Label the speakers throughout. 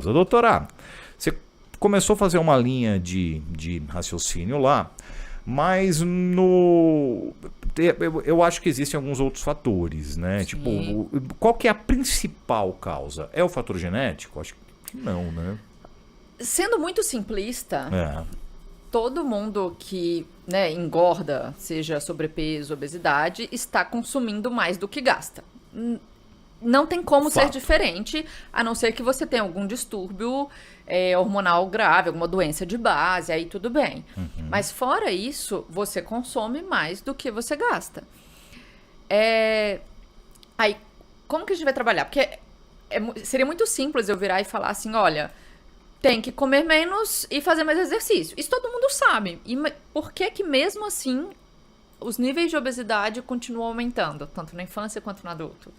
Speaker 1: Doutora, você começou a fazer uma linha de raciocínio lá, mas eu acho que existem alguns outros fatores, né? Tipo,
Speaker 2: Sim.
Speaker 1: qual que é a principal causa? É o fator genético? Acho que não, né?
Speaker 2: Sendo muito simplista,
Speaker 1: É.
Speaker 2: todo mundo que, né, engorda, seja sobrepeso, obesidade, está consumindo mais do que gasta. Não tem como ser
Speaker 1: Fato.
Speaker 2: diferente, a não ser que você tenha algum distúrbio hormonal grave, alguma doença de base, aí tudo bem. Mas fora isso, você consome mais do que você gasta. Aí, como que a gente vai trabalhar? Porque seria muito simples eu virar e falar assim, olha, tem que comer menos e fazer mais exercício. Isso todo mundo sabe. E por que que mesmo assim os níveis de obesidade continuam aumentando, tanto na infância quanto no adulto?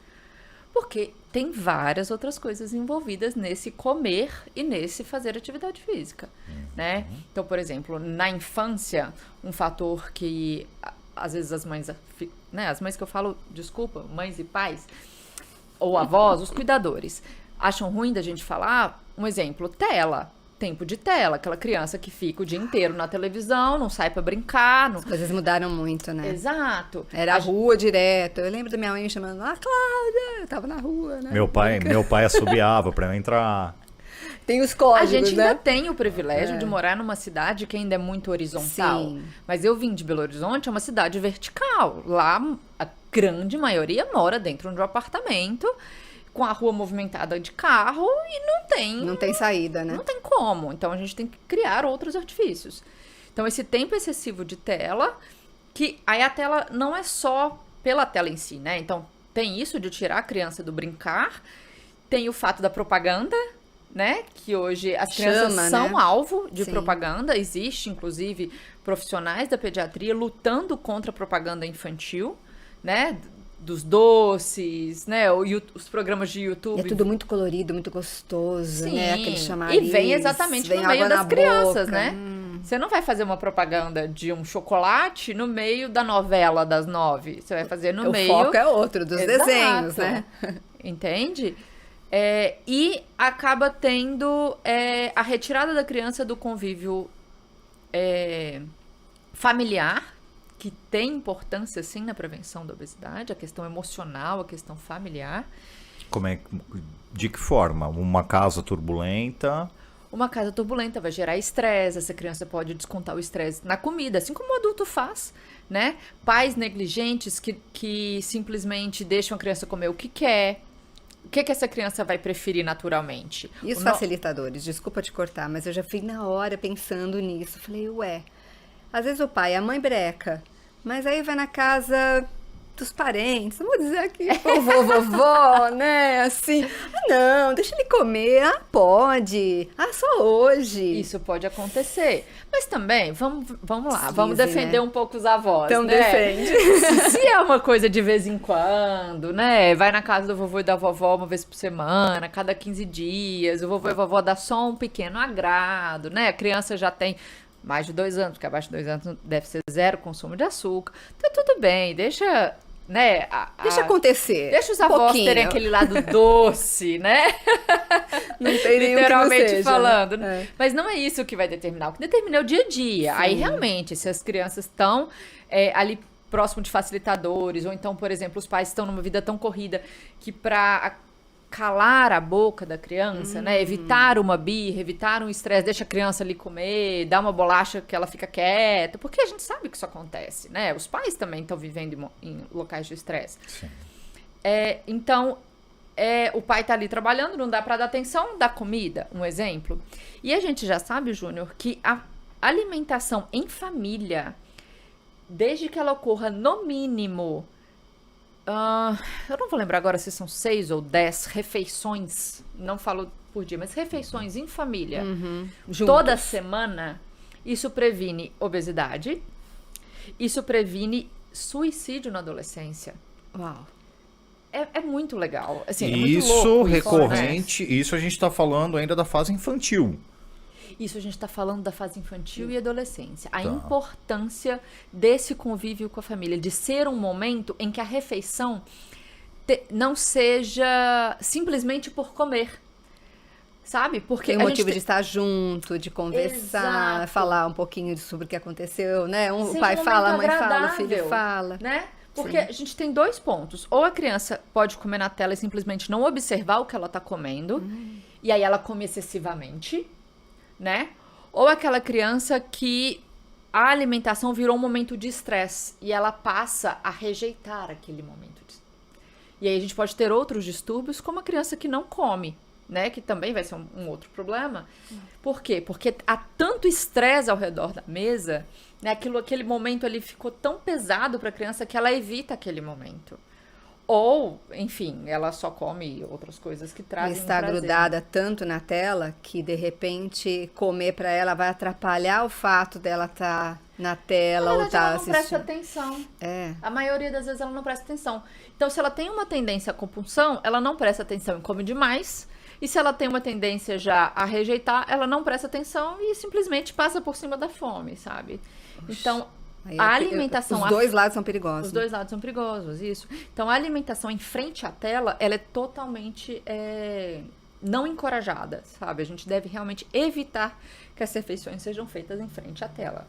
Speaker 2: Porque tem várias outras coisas envolvidas nesse comer e nesse fazer atividade física, né? Então, por exemplo, na infância, um fator que às vezes as mães, né, as mães que eu falo, desculpa, mães e pais, ou avós, os cuidadores, acham ruim da gente falar, um exemplo, tela. Tempo de tela, aquela criança que fica o dia inteiro na televisão, não sai pra brincar. Não...
Speaker 3: As coisas mudaram muito, né?
Speaker 2: Exato.
Speaker 3: Era a rua direto. Eu lembro da minha mãe me chamando, Cláudia, eu tava na rua, né?
Speaker 1: Meu pai assobiava pra eu entrar.
Speaker 3: Tem os códigos,
Speaker 2: A gente
Speaker 3: né?
Speaker 2: ainda tem o privilégio de morar numa cidade que ainda é muito horizontal.
Speaker 3: Sim.
Speaker 2: Mas eu vim de Belo Horizonte, é uma cidade vertical. Lá, a grande maioria mora dentro de um apartamento, com a rua movimentada de carro e
Speaker 3: Não tem saída, né?
Speaker 2: não tem como. Então a gente tem que criar outros artifícios. Então esse tempo excessivo de tela, que aí a tela não é só pela tela em si, né? Então tem isso de tirar a criança do brincar, tem o fato da propaganda, né? Que hoje as crianças
Speaker 3: Chama,
Speaker 2: são
Speaker 3: né?
Speaker 2: alvo de
Speaker 3: Sim.
Speaker 2: propaganda. Existe, inclusive, profissionais da pediatria lutando contra a propaganda infantil, né? Dos doces, né? Os programas de YouTube.
Speaker 3: E é tudo muito colorido, muito gostoso,
Speaker 2: Sim,
Speaker 3: né? Aquele chamariz.
Speaker 2: e vem exatamente
Speaker 3: vem
Speaker 2: no meio
Speaker 3: água
Speaker 2: das
Speaker 3: na
Speaker 2: crianças,
Speaker 3: boca.
Speaker 2: né? Você não vai fazer uma propaganda de um chocolate no meio da novela das 9. Você vai fazer no
Speaker 3: O
Speaker 2: meio...
Speaker 3: foco é outro, dos
Speaker 2: Exato.
Speaker 3: desenhos, né?
Speaker 2: Entende? E acaba tendo a retirada da criança do convívio familiar, que tem importância, sim, na prevenção da obesidade, a questão emocional, a questão familiar.
Speaker 1: De que forma? Uma casa turbulenta.
Speaker 2: Uma casa turbulenta vai gerar estresse, essa criança pode descontar o estresse na comida, assim como o adulto faz, né? Pais negligentes que simplesmente deixam a criança comer o que quer. O que essa criança vai preferir naturalmente?
Speaker 3: E os facilitadores? Desculpa te cortar, mas eu já fui na hora pensando nisso. Falei, ué, às vezes o pai, a mãe breca, mas aí vai na casa dos parentes, não vou dizer aqui, vovô, vovó, né, assim, não, deixa ele comer, pode, só hoje.
Speaker 2: Isso pode acontecer. Mas também, vamos lá,
Speaker 3: Sim,
Speaker 2: vamos defender
Speaker 3: né?
Speaker 2: um pouco os avós,
Speaker 3: Então
Speaker 2: né?
Speaker 3: defende.
Speaker 2: Se é uma coisa de vez em quando, né? Vai na casa do vovô e da vovó uma vez por semana, cada 15 dias, o vovô e a vovó dá só um pequeno agrado, né? A criança já tem mais de 2 anos, porque abaixo de 2 anos deve ser 0 consumo de açúcar. Então tudo bem, deixa... Né?
Speaker 3: Deixa acontecer.
Speaker 2: Deixa os avós terem aquele lado doce, né?
Speaker 3: Não tem nenhum
Speaker 2: literalmente
Speaker 3: que não seja,
Speaker 2: falando.
Speaker 3: né?
Speaker 2: Mas não é isso que vai determinar. O que determina é o dia a dia. Aí, realmente, se as crianças estão ali próximo de facilitadores, ou então, por exemplo, os pais estão numa vida tão corrida que para calar a boca da criança, né? Evitar uma birra, evitar um estresse, deixa a criança ali comer, dá uma bolacha que ela fica quieta, porque a gente sabe que isso acontece, né? Os pais também estão vivendo em locais de estresse. Então, o pai tá ali trabalhando, não dá para dar atenção, dá comida, um exemplo. E a gente já sabe, Júnior, que a alimentação em família, desde que ela ocorra no mínimo... eu não vou lembrar agora se são 6 ou 10 refeições, não falo por dia, mas refeições em família, toda semana, isso previne obesidade, isso previne suicídio na adolescência.
Speaker 3: Uau.
Speaker 2: É muito legal. Assim, é muito
Speaker 1: Isso
Speaker 2: louco
Speaker 1: recorrente, isso a gente está falando ainda da fase infantil.
Speaker 2: Isso a gente está falando da fase infantil e adolescência. A importância desse convívio com a família, de ser um momento em que a refeição não seja simplesmente por comer. sabe? Porque
Speaker 3: Tem um
Speaker 2: a
Speaker 3: motivo
Speaker 2: gente
Speaker 3: de estar junto, de conversar,
Speaker 2: Exato.
Speaker 3: falar um pouquinho sobre o que aconteceu, né? O
Speaker 2: Seja
Speaker 3: pai
Speaker 2: um
Speaker 3: fala, a
Speaker 2: momento
Speaker 3: mãe fala, o
Speaker 2: agradável,
Speaker 3: filho fala.
Speaker 2: né? Porque
Speaker 3: Sim.
Speaker 2: a gente tem 2 pontos. Ou a criança pode comer na tela e simplesmente não observar o que ela tá comendo, e aí ela come excessivamente, né? Ou aquela criança que a alimentação virou um momento de estresse e ela passa a rejeitar aquele momento. E aí a gente pode ter outros distúrbios, como a criança que não come, né? Que também vai ser um outro problema. Por quê? Porque há tanto estresse ao redor da mesa, né? Aquele momento ali ficou tão pesado para a criança que ela evita aquele momento. Ou, enfim, ela só come outras coisas que trazem
Speaker 3: Está
Speaker 2: um prazer.
Speaker 3: grudada tanto na tela que, de repente, comer para ela vai atrapalhar o fato dela estar na tela
Speaker 2: Na
Speaker 3: ou
Speaker 2: verdade,
Speaker 3: estar
Speaker 2: ela não presta
Speaker 3: assistindo.
Speaker 2: atenção.
Speaker 3: É.
Speaker 2: A maioria das vezes ela não presta atenção. Então, se ela tem uma tendência à compulsão, ela não presta atenção e come demais. E se ela tem uma tendência já a rejeitar, ela não presta atenção e simplesmente passa por cima da fome, sabe? Então,
Speaker 3: Aí
Speaker 2: a alimentação...
Speaker 3: Os dois lados são perigosos.
Speaker 2: Os dois lados são perigosos, isso. Então, a alimentação em frente à tela, ela é totalmente não encorajada, sabe? A gente deve realmente evitar que as refeições sejam feitas em frente à tela.